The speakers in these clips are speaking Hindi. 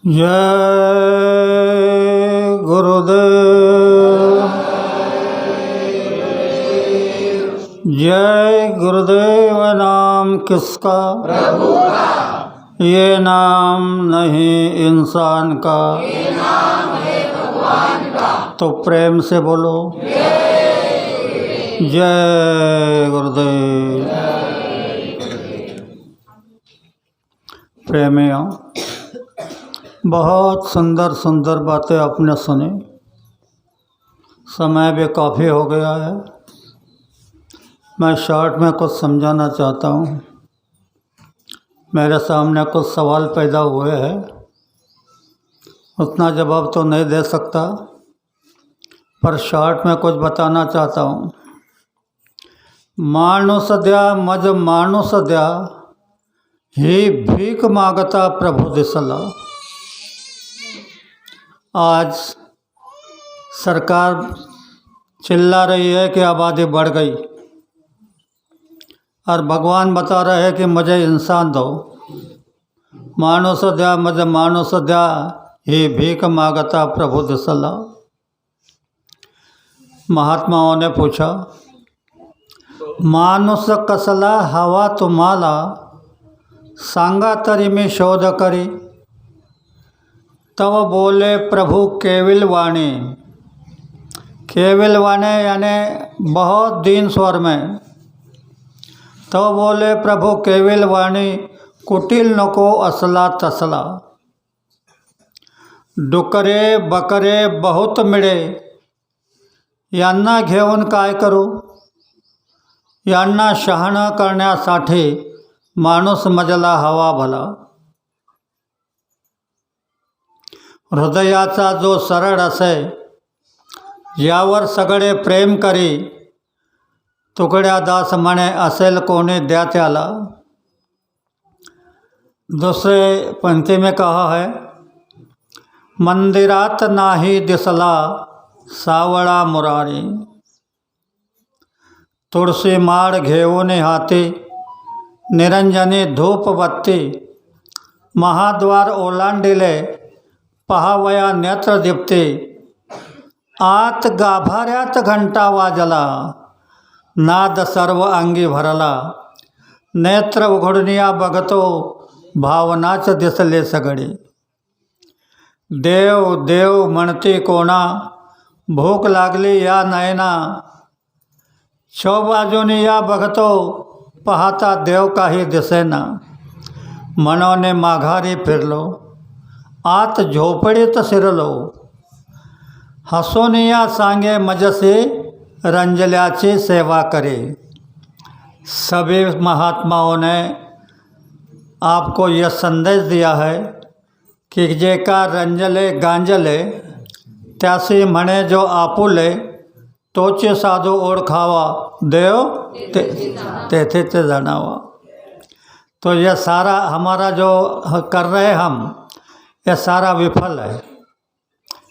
जय गुरुदेव। जय गुरुदेव नाम किसका, प्रभु का। ये नाम नहीं इंसान का, ये नाम है भगवान का। तो प्रेम से बोलो जय गुरुदेव। प्रेमियों, बहुत सुंदर सुंदर बातें आपने सुनी। समय भी काफ़ी हो गया है। मैं शॉर्ट में कुछ समझाना चाहता हूँ। मेरे सामने कुछ सवाल पैदा हुए हैं, उतना जवाब तो नहीं दे सकता, पर शॉर्ट में कुछ बताना चाहता हूँ। मानुष द्या मज मानुष द्या ही भीख मांगता प्रभु दिसला। आज सरकार चिल्ला रही है कि आबादी बढ़ गई, और भगवान बता रहे हैं कि मुझे इंसान दो। मानुष द्या मुझ मानुष द्या ही भीख मांगता प्रभु दिसला। महात्माओं ने पूछा, मानुष कसला हवा तुम्हाला, सांगा तरी में शोध करी। तब बोले प्रभु केविल वाणी। केविल वाणी यानी बहुत दीन स्वर में। तब बोले प्रभु केविल वाणी, कुटिल नको असला तसला। डुकरे बकरे बहुत मिळे, यांना घेऊन काय करू। यांना शहाणा करण्यासाठी माणूस मजला हवा भला। हृदयाचा जो सरळ असे, यावर सगळे प्रेम करी। तुकड्या दास म्हणे असेल कोणी द्या त्याला। दूसरे पंक्ति में कहा है, मंदिरात नाही दिसला सावळा मुरारी। तुळशी माळ घेऊन हाती, निरंजनी धूप बत्ती। महाद्वार ओलांडिले, पहावया नेत्र दीप्ती। आत गाभाऱ्यात घंटा वाजला, नाद सर्व अंगी भरला। नेत्र उघडनिया बघतो, भावनाच दिसले सगळे। देव देव म्हणती कोणा, भूक लागली या नयना। चौबाजूनी या बघतो, पाहता देव काही दिसेना। मनोने माघारी फिरलो, आत झोपडीत शिरलो। हसोनिया सांगे मजसे, रंजल्याची सेवा करे। सभी महात्माओं ने आपको यह संदेश दिया है कि जेका रंजले गांजले, त्यासी म्हणे जो आपुले। तोचे साधू ओळखावा, देव तेथे ते जाणावा। तो यह सारा हमारा जो कर रहे हम, यह सारा विफल है।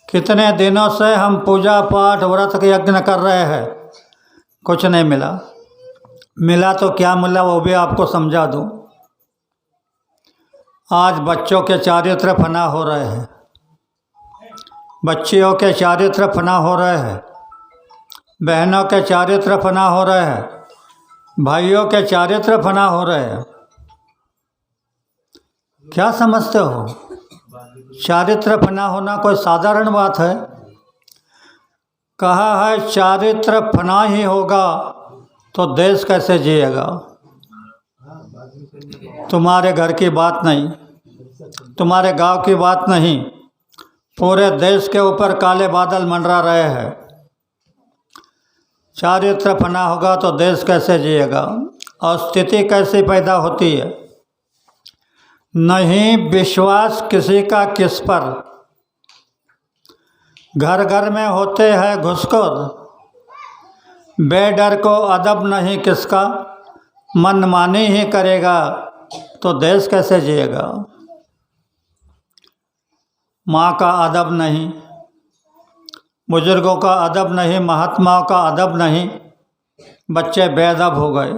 कितने दिनों से हम पूजा पाठ व्रत के यज्ञ कर रहे हैं, कुछ नहीं मिला। मिला तो क्या मिला वो भी आपको समझा दूं। आज बच्चों के चारित्र फना हो रहे हैं, बच्चियों के चारित्र फना हो रहे हैं, बहनों के चारित्र फना हो रहे हैं, भाइयों के चारित्र फना हो रहे हैं। क्या समझते हो? चारित्र फना होना कोई साधारण बात है? कहा है चारित्र फना ही होगा तो देश कैसे जिएगा। तुम्हारे घर की बात नहीं, तुम्हारे गांव की बात नहीं, पूरे देश के ऊपर काले बादल मंडरा रहे हैं। चारों तरफ ना होगा तो देश कैसे जिएगा और स्थिति कैसे पैदा होती है। नहीं विश्वास किसी का किस पर, घर घर में होते हैं घुसखोर, बेडर को अदब नहीं किसका, मनमानी ही करेगा तो देश कैसे जिएगा। माँ का अदब नहीं, बुजुर्गों का अदब नहीं, महात्माओं का अदब नहीं, बच्चे बेअदब हो गए।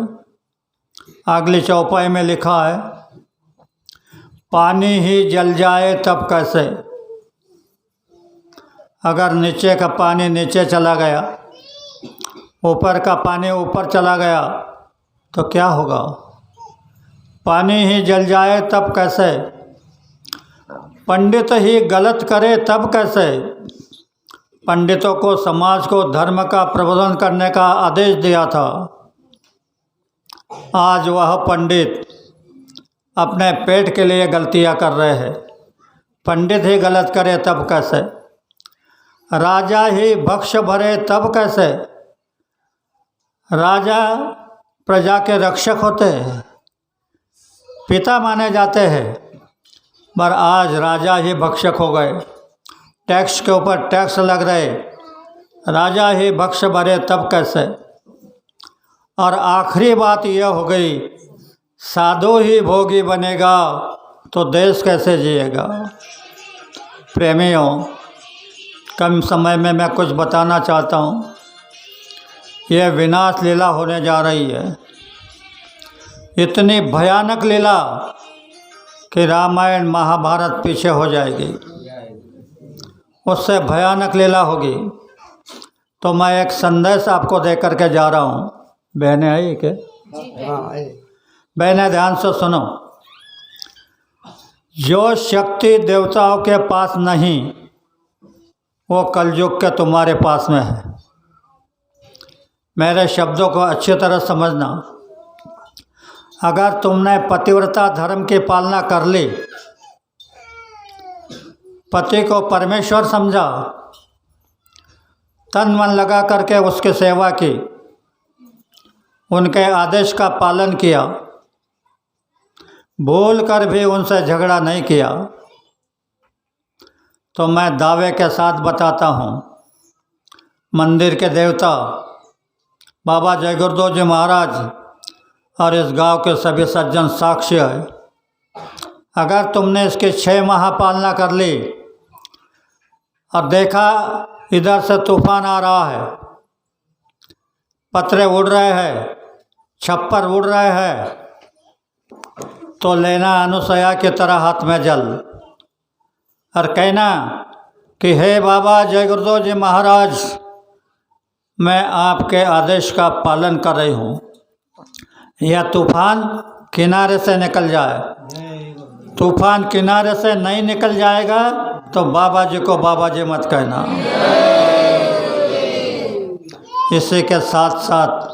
अगली चौपाई में लिखा है, पानी ही जल जाए तब कैसे। अगर नीचे का पानी नीचे चला गया, ऊपर का पानी ऊपर चला गया तो क्या होगा। पानी ही जल जाए तब कैसे, पंडित ही गलत करे तब कैसे। पंडितों को समाज को धर्म का प्रबोधन करने का आदेश दिया था। आज वह पंडित अपने पेट के लिए गलतियां कर रहे हैं। पंडित ही गलत करे तब कैसे, राजा ही बख्श भरे तब कैसे। राजा प्रजा के रक्षक होते हैं, पिता माने जाते हैं, पर आज राजा ही भक्षक हो गए। टैक्स के ऊपर टैक्स लग रहे, राजा ही बख्श भरे तब कैसे। और आखिरी बात यह हो गई, साधु ही भोगी बनेगा तो देश कैसे जिएगा। प्रेमियों, कम समय में मैं कुछ बताना चाहता हूँ। यह विनाश लीला होने जा रही है, इतनी भयानक लीला कि रामायण महाभारत पीछे हो जाएगी, उससे भयानक लीला होगी। तो मैं एक संदेश आपको दे करके जा रहा हूँ। बहनें आई क्या? बहनें ध्यान से सुनो। जो शक्ति देवताओं के पास नहीं, वो कलयुग के तुम्हारे पास में है। मेरे शब्दों को अच्छी तरह समझना। अगर तुमने पतिव्रता धर्म की पालना कर ली, पति को परमेश्वर समझा, तन मन लगा करके उसकी सेवा की, उनके आदेश का पालन किया, भूल कर भी उनसे झगड़ा नहीं किया, तो मैं दावे के साथ बताता हूँ, मंदिर के देवता बाबा जय गुरुदेव जी महाराज और इस गांव के सभी सज्जन साक्ष्य है। अगर तुमने इसके 6 माह पालना कर ली और देखा इधर से तूफान आ रहा है, पत्रे उड़ रहे हैं, छप्पर उड़ रहे हैं, तो लेना अनुसया की तरह हाथ में जल और कहना कि हे बाबा जय गुरुदेव जी महाराज, मैं आपके आदेश का पालन कर रही हूँ। यह तूफान किनारे से निकल जाए। तूफान किनारे से नहीं निकल जाएगा तो बाबा जी को बाबा जी मत कहना। इसी के साथ साथ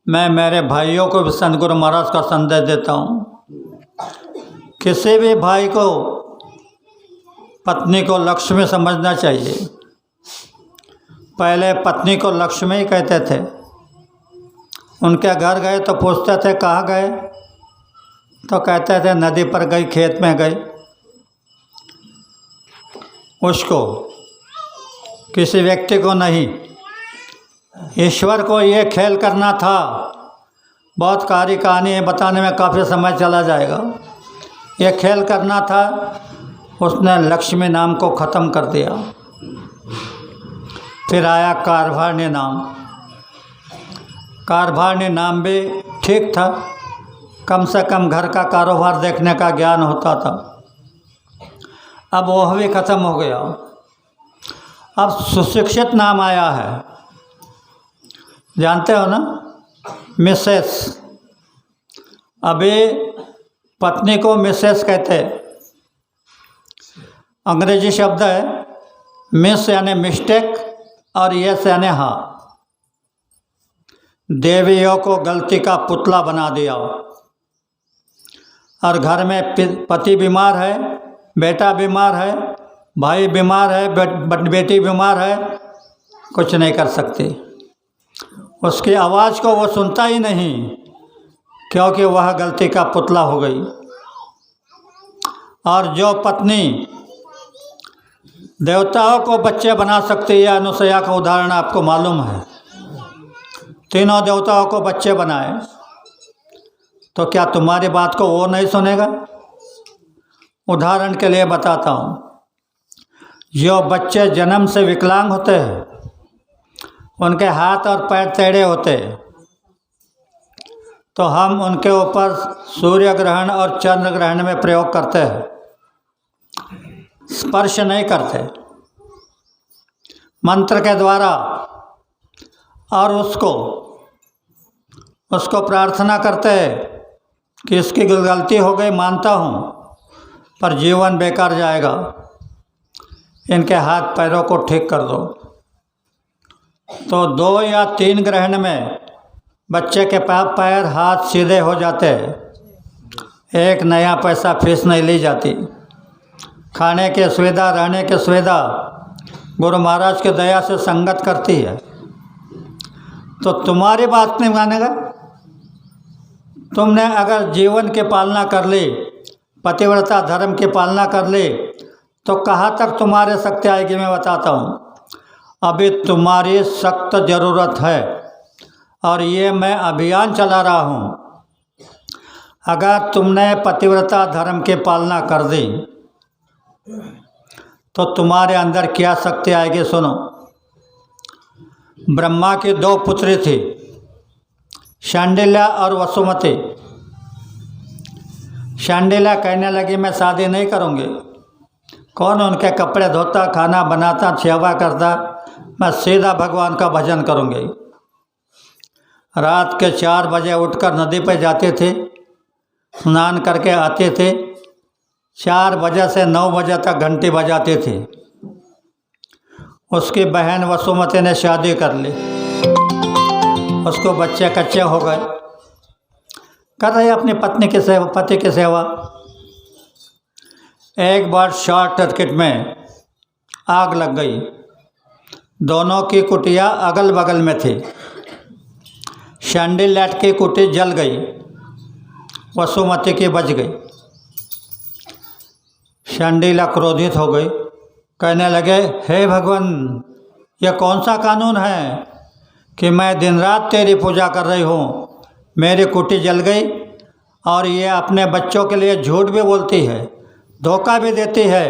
मैं मेरे भाइयों को भी संत गुरु महाराज का संदेश देता हूँ। किसी भी भाई को पत्नी को लक्ष्मी समझना चाहिए। पहले पत्नी को लक्ष्मी ही कहते थे। उनके घर गए तो पूछते थे कहाँ गए, तो कहते थे नदी पर गई, खेत में गई। उसको, किसी व्यक्ति को नहीं, ईश्वर को ये खेल करना था। बहुत कारी कहानी है, बताने में काफ़ी समय चला जाएगा। ये खेल करना था, उसने लक्ष्मी नाम को ख़त्म कर दिया। फिर आया कारभारनी नाम। कारभारनी नाम भी ठीक था, कम से कम घर का कारोबार देखने का ज्ञान होता था। अब वह भी ख़त्म हो गया। अब सुशिक्षित नाम आया है, जानते हो ना, मिसेस। अभी पत्नी को मिसेस कहते। अंग्रेजी शब्द है मिस यानी मिस्टेक और यस यानी हाँ। देवियों को गलती का पुतला बना दिया। और घर में पति बीमार है, बेटा बीमार है, भाई बीमार है, बेटी बीमार है, कुछ नहीं कर सकती। उसकी आवाज़ को वो सुनता ही नहीं, क्योंकि वह गलती का पुतला हो गई। और जो पत्नी देवताओं को बच्चे बना सकती है, अनुसया का उदाहरण आपको मालूम है, तीनों देवताओं को बच्चे बनाए, तो क्या तुम्हारी बात को वो नहीं सुनेगा? उदाहरण के लिए बताता हूँ, जो बच्चे जन्म से विकलांग होते हैं, उनके हाथ और पैर टेढ़े होते हैं, तो हम उनके ऊपर सूर्य ग्रहण और चंद्र ग्रहण में प्रयोग करते हैं, स्पर्श नहीं करते, मंत्र के द्वारा। और उसको प्रार्थना करते हैं कि इसकी गलती हो गई, मानता हूँ, पर जीवन बेकार जाएगा, इनके हाथ पैरों को ठीक कर दो। तो 2 या 3 ग्रहण में बच्चे के पैर हाथ सीधे हो जाते हैं, 1 नया पैसा फीस नहीं ली जाती, खाने की सुविधा, रहने की सुविधा गुरु महाराज की दया से संगत करती है। तो तुम्हारी बात नहीं मानेगा। तुमने अगर जीवन की पालना कर ली, पतिव्रता धर्म की पालना कर ली, तो कहाँ तक तुम्हारे शक्ति आएगी मैं बताता हूँ। अभी तुम्हारी सख्त ज़रूरत है, और ये मैं अभियान चला रहा हूँ। अगर तुमने पतिव्रता धर्म की पालना कर दी, तो तुम्हारे अंदर क्या शक्ति आएगी सुनो। ब्रह्मा की 2 पुत्री थी, शांडिल्या और वसुमती। शांडिल्या कहने लगी मैं शादी नहीं करूँगी, कौन उनके कपड़े धोता, खाना बनाता, सेवा करता, मैं सीधा भगवान का भजन करूँगी। रात के 4 बजे उठकर नदी पर जाते थे, स्नान करके आते थे, 4 बजे से 9 बजे तक घंटी बजाते थे। उसकी बहन वसुमती ने शादी कर ली, उसको बच्चे कच्चे हो गए, कर रही अपनी पत्नी की सेवा, पति की सेवा। एक बार शॉर्ट सर्किट में आग लग गई, दोनों की कुटिया अगल बगल में थी। शांडिल्या की कुटी जल गई, वसुमती की बच गई। शांडिल्या क्रोधित हो गई, कहने लगे हे भगवान, यह कौन सा कानून है कि मैं दिन रात तेरी पूजा कर रही हूँ, मेरी कुटी जल गई, और ये अपने बच्चों के लिए झूठ भी बोलती है, धोखा भी देती है,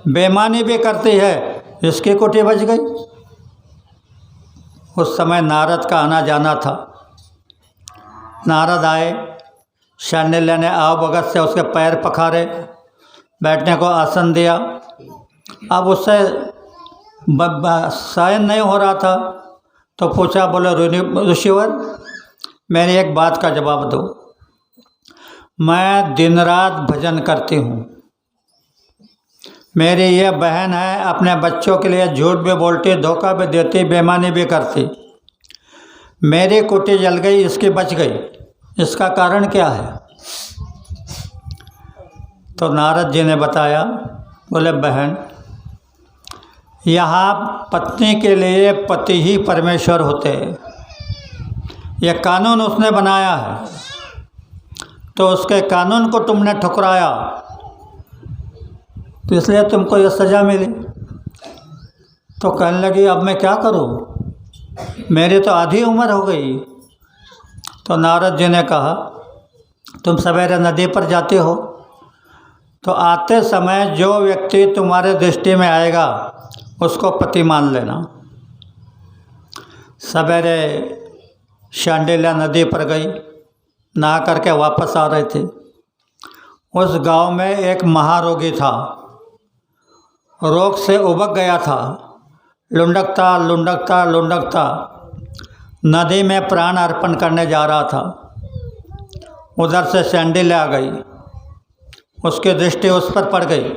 बेईमानी भी करती है, इसकी कुटी बच गई। उस समय नारद का आना जाना था। नारद आए, शांडिल्या ने आव भगत से उसके पैर पखारे, बैठने को आसन दिया। अब उससे शयन नहीं हो रहा था, तो पूछा, बोले ऋषिवर मेरी एक बात का जवाब दो। मैं दिन रात भजन करती हूँ, मेरी ये बहन है, अपने बच्चों के लिए झूठ भी बोलती, धोखा भी देती, बेईमानी भी करती, मेरी कुटी जल गई, इसकी बच गई, इसका कारण क्या है? तो नारद जी ने बताया, बोले बहन, यहाँ पत्नी के लिए पति ही परमेश्वर होते हैं, यह कानून उसने बनाया है, तो उसके कानून को तुमने ठुकराया, तो इसलिए तुमको यह सज़ा मिली। तो कहने लगी अब मैं क्या करूं, मेरी तो आधी उम्र हो गई। तो नारद जी ने कहा, तुम सवेरे नदी पर जाते हो, तो आते समय जो व्यक्ति तुम्हारे दृष्टि में आएगा उसको पति मान लेना। सवेरे शांडिल्या नदी पर गई, नहा करके वापस आ रहे थे। उस गांव में एक महारोगी था, रोग से उबक गया था, लुंडकता लुंडकता लुंडकता नदी में प्राण अर्पण करने जा रहा था। उधर से शांडिल्या आ गई, उसकी दृष्टि उस पर पड़ गई,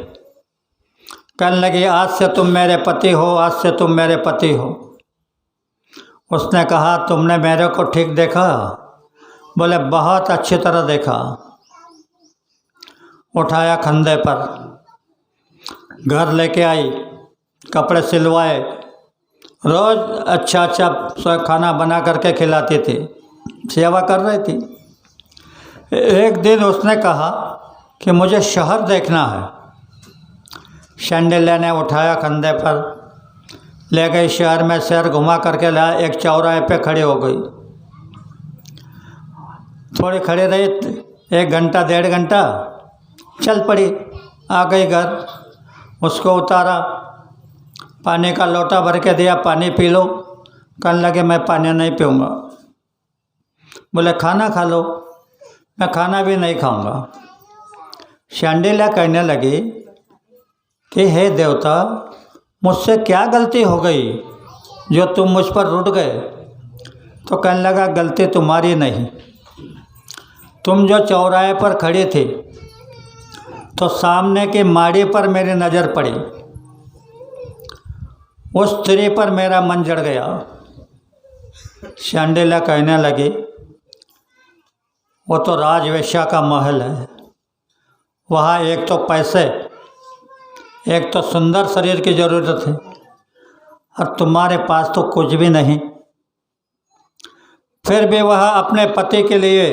कहने लगी आज से तुम मेरे पति हो, आज से तुम मेरे पति हो। उसने कहा तुमने मेरे को ठीक देखा? बोले बहुत अच्छी तरह देखा। उठाया कंधे पर, घर लेके आई, कपड़े सिलवाए, रोज़ अच्छा अच्छा खाना बना करके खिलाती थी, सेवा कर रही थी। एक दिन उसने कहा कि मुझे शहर देखना है। शैंडिल्य ने उठाया कंधे पर, ले गई शहर में, शहर घुमा करके लाया। एक चौराहे पे खड़ी हो गई, थोड़ी खड़ी रही, 1 घंटा 1.5 घंटा, चल पड़ी, आ गई घर। उसको उतारा, पानी का लोटा भर के दिया, पानी पी लो। कहने लगे मैं पानी नहीं पीऊँगा। बोले खाना खा लो। मैं खाना भी नहीं खाऊंगा। शैंडिल्य कहने लगी कि हे देवता, मुझसे क्या गलती हो गई जो तुम मुझ पर रुठ गए? तो कहने लगा गलती तुम्हारी नहीं, तुम जो चौराहे पर खड़ी थी तो सामने की माड़ी पर मेरी नज़र पड़ी, उस स्त्री पर मेरा मन जड़ गया। शैंडिल्य कहने लगी वो तो राजवेश्या का महल है, वहाँ एक तो पैसे, एक तो सुंदर शरीर की ज़रूरत है, और तुम्हारे पास तो कुछ भी नहीं। फिर भी वह अपने पति के लिए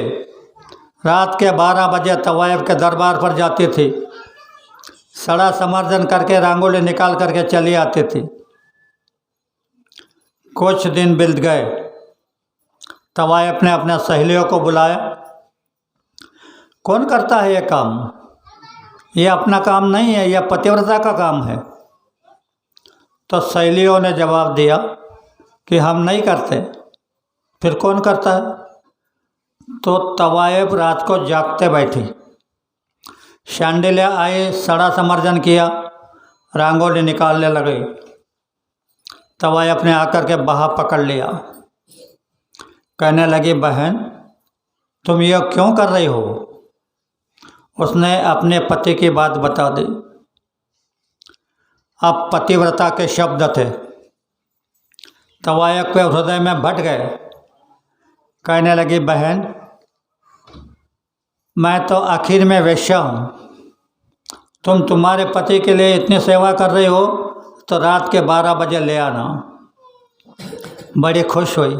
रात के 12 बजे तवायफ के दरबार पर जाती थी, सड़ा समर्जन करके रंगोली निकाल करके चली आती थी। कुछ दिन बीत गए, तवायफ ने अपने सहेलियों को बुलाया। कौन करता है ये काम? ये अपना काम नहीं है, यह पतिव्रता का काम है। तो सहेलियों ने जवाब दिया कि हम नहीं करते। फिर कौन करता है? तो तवायफ रात को जागते बैठी। शैंडिल्य आए, सड़ा समर्जन किया, रंगोली निकालने लगे। तवायफ ने आकर के बाहा पकड़ लिया, कहने लगी बहन तुम यह क्यों कर रही हो? उसने अपने पति की बात बता दी। अब पतिव्रता के शब्द थे, तवायफ के हृदय में भट गए। कहने लगी बहन मैं तो आखिर में वेश्या हूँ, तुम्हारे पति के लिए इतनी सेवा कर रही हो तो रात के 12 बजे ले आना। बड़ी खुश हुई,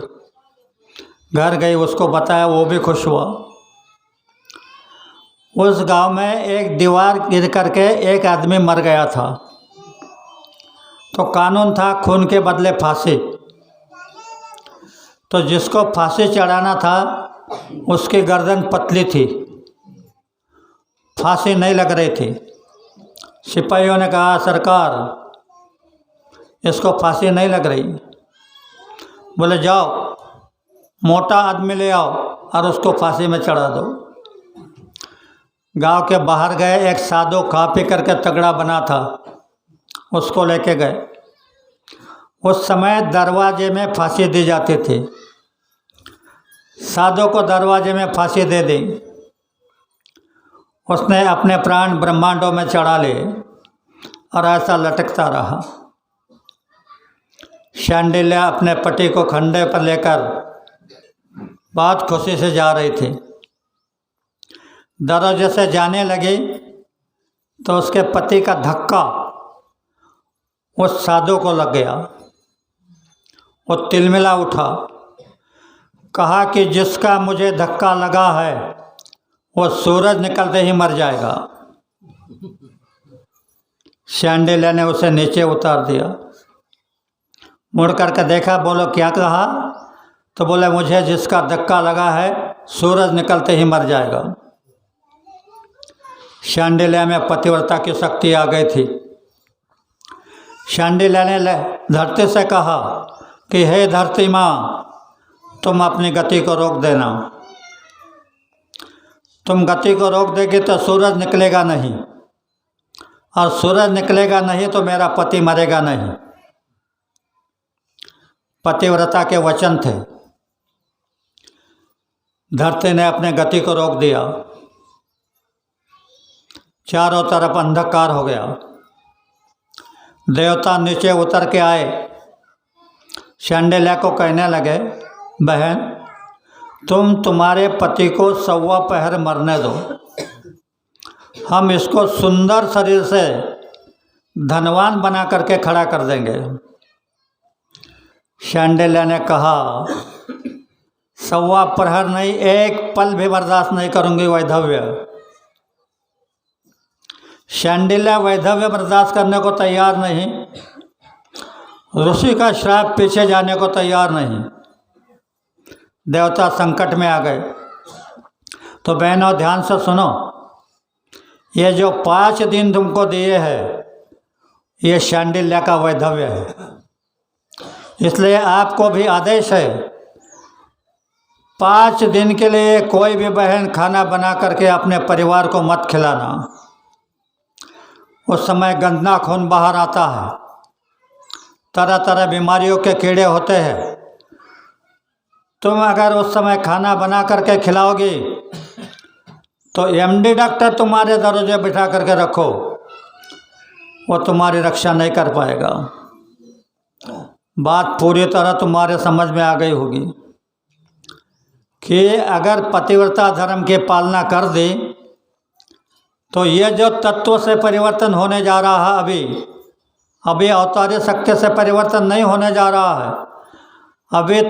घर गई, उसको बताया, वो भी खुश हुआ। उस गांव में एक दीवार गिर करके एक आदमी मर गया था, तो कानून था खून के बदले फांसी। तो जिसको फांसी चढ़ाना था उसकी गर्दन पतली थी, फांसी नहीं लग रही थी। सिपाहियों ने कहा सरकार इसको फांसी नहीं लग रही। बोले जाओ मोटा आदमी ले आओ और उसको फांसी में चढ़ा दो। गांव के बाहर गए, एक साधु खा पी करके तगड़ा बना था, उसको लेके गए। उस समय दरवाजे में फांसी दी जाती थी, साधु को दरवाजे में फांसी दे दी। उसने अपने प्राण ब्रह्मांडों में चढ़ा लिए और ऐसा लटकता रहा। शैंडिल्य अपने पति को खंडे पर लेकर बहुत खुशी से जा रही थी। दरवाजे से जाने लगी तो उसके पति का धक्का उस साधु को लग गया। वो तिलमिला उठा, कहा कि जिसका मुझे धक्का लगा है वो सूरज निकलते ही मर जाएगा। शैंडिल्य ने उसे नीचे उतार दिया। मुड़ करके देखा, बोलो क्या कहा? तो बोले मुझे जिसका धक्का लगा है सूरज निकलते ही मर जाएगा। शैंडिल्य में पतिव्रता की शक्ति आ गई थी। शैंडिल्य ने धरती से कहा कि हे धरती माँ तुम अपनी गति को रोक देना। तुम गति को रोक देगी तो सूरज निकलेगा नहीं, और सूरज निकलेगा नहीं तो मेरा पति मरेगा नहीं। पतिव्रता के वचन थे। धरती ने अपने गति को रोक दिया, चारों तरफ अंधकार हो गया। देवता नीचे उतर के आए, शैंडिल्य को कहने लगे बहन तुम्हारे पति को 1.25 पहर मरने दो, हम इसको सुंदर शरीर से धनवान बना करके खड़ा कर देंगे। शांडिल्य ने कहा, सवा प्रहर नहीं, एक पल भी बर्दाश्त नहीं करूंगी वैधव्य। शांडिल्य वैधव्य बर्दाश्त करने को तैयार नहीं, ऋषि का श्राप पीछे जाने को तैयार नहीं। देवता संकट में आ गए। तो बहनों ध्यान से सुनो, ये जो 5 दिन तुमको दिए हैं ये शांडिल्य का वैधव्य है। इसलिए आपको भी आदेश है 5 दिन के लिए कोई भी बहन खाना बना करके अपने परिवार को मत खिलाना। उस समय गंदा खून बाहर आता है, तरह तरह बीमारियों के कीड़े होते हैं। तुम अगर उस समय खाना बना करके खिलाओगी तो एमडी डॉक्टर तुम्हारे दरवाजे बिठा करके रखो, वो तुम्हारी रक्षा नहीं कर पाएगा। बात पूरी तरह तुम्हारे समझ में आ गई होगी कि अगर पतिव्रता धर्म की पालना कर दी तो ये जो तत्व से परिवर्तन होने जा रहा है, अभी अवतारी शक्ति से परिवर्तन नहीं होने जा रहा है। अभी